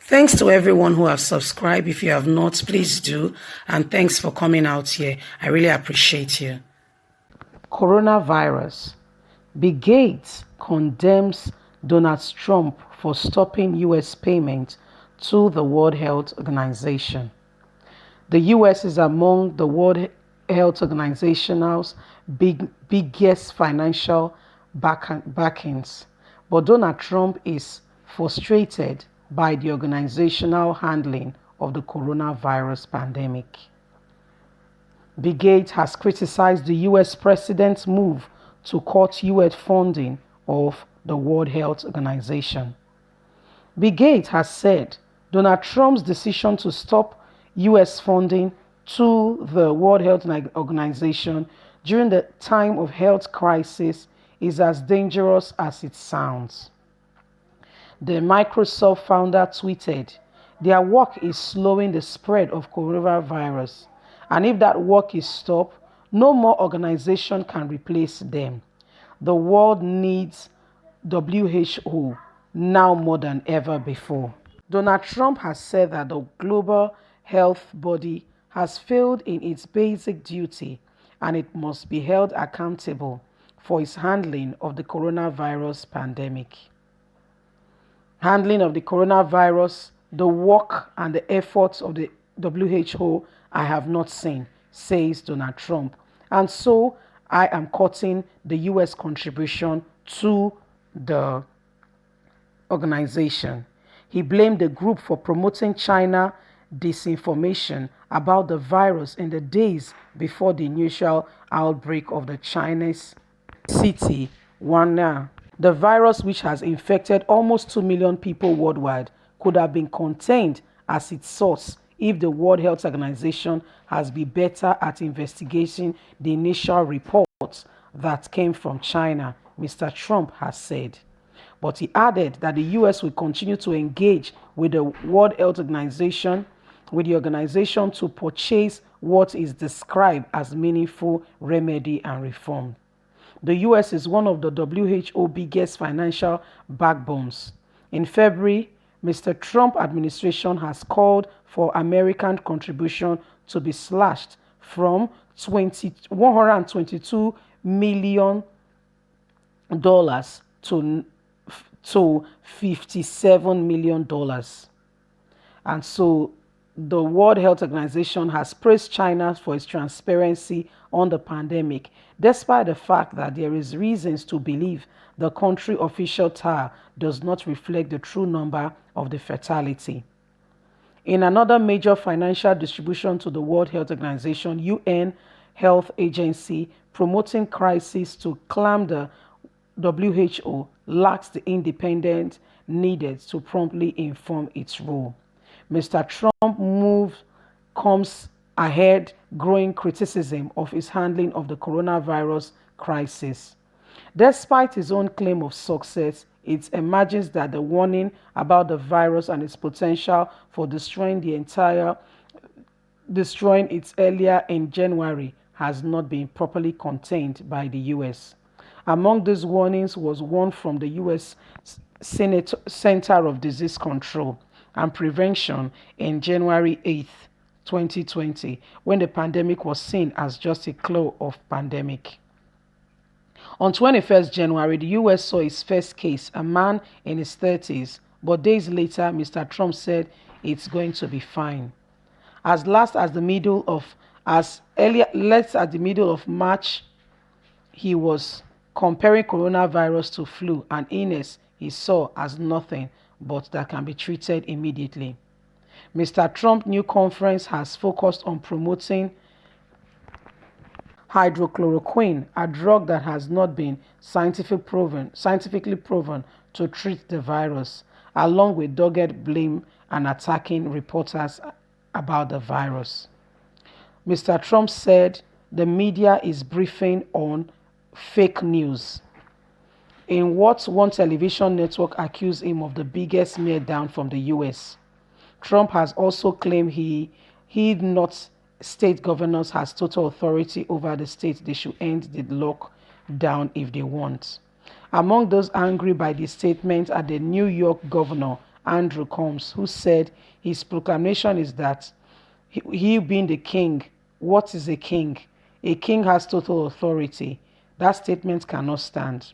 Thanks to everyone who have subscribed. If you have not, please do. And thanks for coming out here. I really appreciate you. Coronavirus. Bill Gates condemns Donald Trump for stopping U.S. payment to the World Health Organization. The U.S. is among the World Health Organization's biggest financial backings, but Donald Trump is frustrated by the organizational handling of the coronavirus pandemic. Bill Gates has criticized the U.S. president's move to cut U.S. funding of the World Health Organization. Bill Gates has said Donald Trump's decision to stop U.S. funding to the World Health Organization during the time of health crisis is as dangerous as it sounds. The Microsoft founder tweeted, "Their work is slowing the spread of coronavirus, and if that work is stopped, no more organization can replace them. The world needs WHO now more than ever before." Donald Trump has said that the global health body has failed in its basic duty and it must be held accountable for its handling of the coronavirus pandemic. Handling of the coronavirus, the work and the efforts of the WHO I have not seen, says Donald Trump. And so I am cutting the US contribution to the organization. He blamed the group for promoting China disinformation about the virus in the days before the initial outbreak of the Chinese city Wuhan. The virus, which has infected almost 2 million people worldwide, could have been contained as its source if the World Health Organization has been better at investigating the initial reports that came from China, Mr. Trump has said. But he added that the US will continue to engage with the World Health Organization, with the organization to purchase what is described as meaningful remedy and reform. The US is one of the WHO's biggest financial backbones. In February, Mr. Trump administration has called for American contribution to be slashed from $122 million to $57 million. And so the World Health Organization has praised China for its transparency on the pandemic, despite the fact that there is reasons to believe the country official tally does not reflect the true number of the fatality. In another major financial distribution to the World Health Organization, UN Health Agency, promoting crisis to claim the WHO lacks the independence needed to promptly inform its role. Mr. Trump's move comes ahead growing criticism of his handling of the coronavirus crisis. Despite his own claim of success, it emerges that the warning about the virus and its potential for destroying it earlier in January has not been properly contained by the US. Among these warnings was one from the US Center of Disease Control and Prevention in January 8, 2020, when the pandemic was seen as just a clue of pandemic. On 21st January, the US saw its first case, a man in his 30s, but days later, Mr. Trump said it's going to be fine. As late as the middle of March, he was comparing coronavirus to flu, an illness he saw as nothing but that can be treated immediately. Mr. Trump's new conference has focused on promoting hydrochloroquine, a drug that has not been scientifically proven to treat the virus, along with dogged blame and attacking reporters about the virus. Mr. Trump said the media is briefing on fake news. In what one television network accused him of the biggest meltdown from the US. Trump has also claimed he not state governors has total authority over the state. They should end the lockdown if they want. Among those angry by the statement are the New York governor Andrew Combs, who said his proclamation is that he being the king, what is a king? A king has total authority. That statement cannot stand.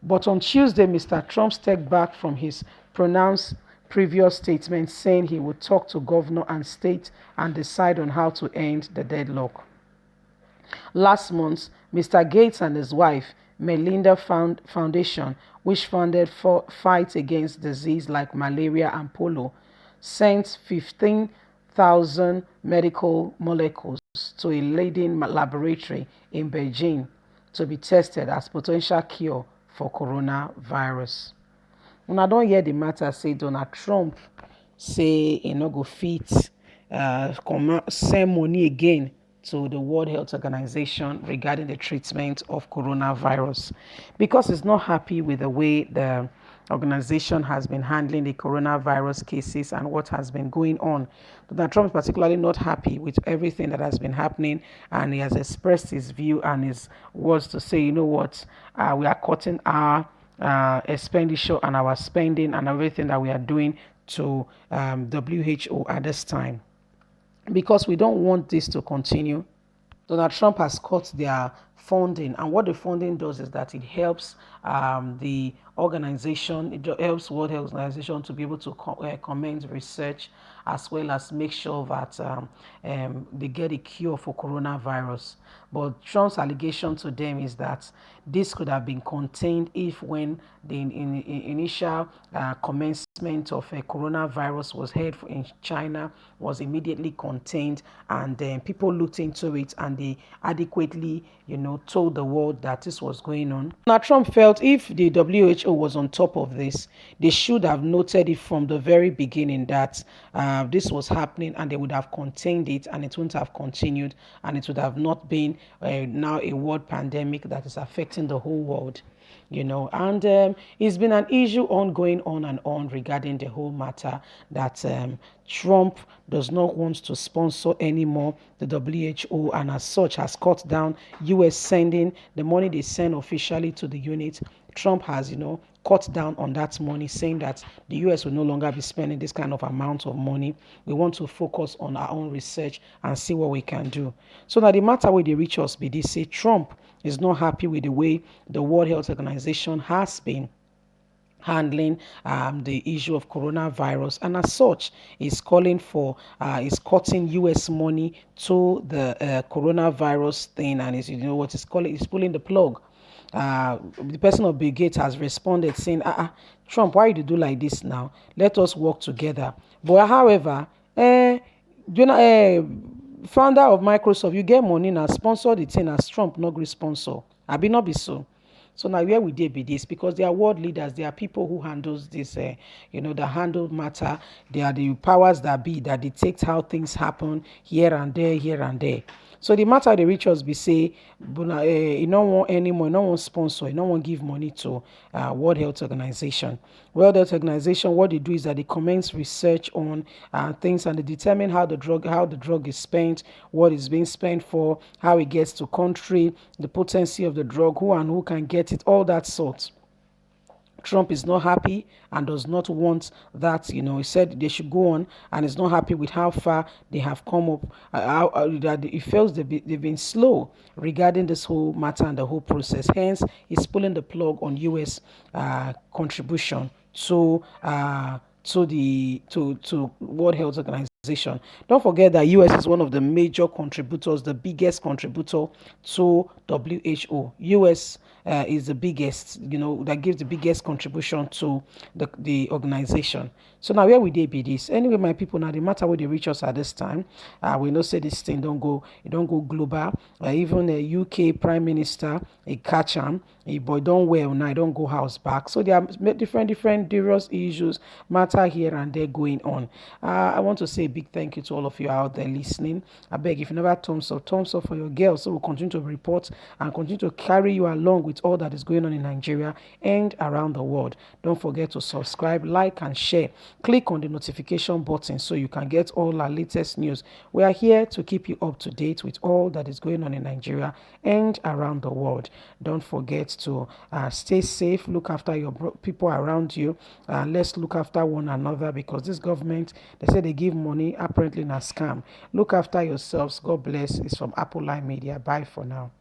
But on Tuesday, Mr. Trump stepped back from his pronounced previous statement, saying he would talk to governor and state and decide on how to end the deadlock. Last month, Mr. Gates and his wife, Melinda Foundation, which funded fights against disease like malaria and polio, sent 15,000 medical molecules to a leading laboratory in Beijing to be tested as potential cure for coronavirus. Una don hear the matter say Donald Trump say e no go fit send money again to the World Health Organization regarding the treatment of coronavirus because he's not happy with the way the organization has been handling the coronavirus cases and what has been going on. Donald Trump is particularly not happy with everything that has been happening, and he has expressed his view and his words to say, you know what, we are cutting our expenditure and our spending and everything that we are doing to WHO at this time because we don't want this to continue. Donald Trump has cut their funding, and what the funding does is that it helps the organization, it helps World Health Organization to be able to commence research as well as make sure that they get a cure for coronavirus. But Trump's allegation to them is that this could have been contained if when the initial commencement of coronavirus was heard in China was immediately contained, and then people looked into it and they adequately, told the world that this was going on. Now, Trump felt if the WHO was on top of this, they should have noted it from the very beginning that this was happening, and they would have contained it, and it wouldn't have continued, and it would have not been now a world pandemic that is affecting the whole world. And it's been an issue ongoing on and on regarding the whole matter that Trump does not want to sponsor anymore the WHO, and as such has cut down US sending the money they send officially to the unit. Trump has, cut down on that money, saying that the US will no longer be spending this kind of amount of money. We want to focus on our own research and see what we can do. So now the matter where they reach us be this: say Trump is not happy with the way the World Health Organization has been handling the issue of coronavirus, and as such is calling for is cutting US money to the coronavirus thing, and is what is calling is pulling the plug. The person of Bill Gates has responded saying, Trump, why you do like this now? Let us work together. But however, founder of Microsoft, you get money now, sponsor the thing as Trump not gree sponsor. I be not be so. So now where we did be this, because they are world leaders, they are people who handles this, that handle matter. They are the powers that be that dictate how things happen here and there, here and there. So the matter they reach us be say, you don't want anymore, you don't want sponsor, you don't want give money to World Health Organization. World Health Organization, what they do is that they commence research on things, and they determine how the drug is spent, what is being spent for, how it gets to country, the potency of the drug, who can get it, all that sort. Trump is not happy and does not want that. He said they should go on, and is not happy with how far they have come up. That he feels they've been slow regarding this whole matter and the whole process. Hence, he's pulling the plug on U.S. Contribution to World Health Organization. Don't forget that US is one of the major contributors, the biggest contributor to WHO. US is the biggest, that gives the biggest contribution to the organization. So now where we dey be this? Anyway, my people, now the matter where they reach us at this time, we know say this thing don't go global. Even the UK Prime Minister, he catch him, boy don't well now, don't go house back. So there are different various issues, matter here and there going on. I want to say big thank you to all of you out there listening. I beg, if you never thumbs up for your girl, so we'll continue to report and continue to carry you along with all that is going on in Nigeria and around the world. Don't forget to subscribe, like, and share. Click on the notification button so you can get all our latest news. We are here to keep you up to date with all that is going on in Nigeria and around the world. Don't forget to stay safe, look after your people around you. Let's look after one another, because this government, they say they give money, apparently in a scam. Look after yourselves. God bless. It's from Apple Line Media. Bye for now.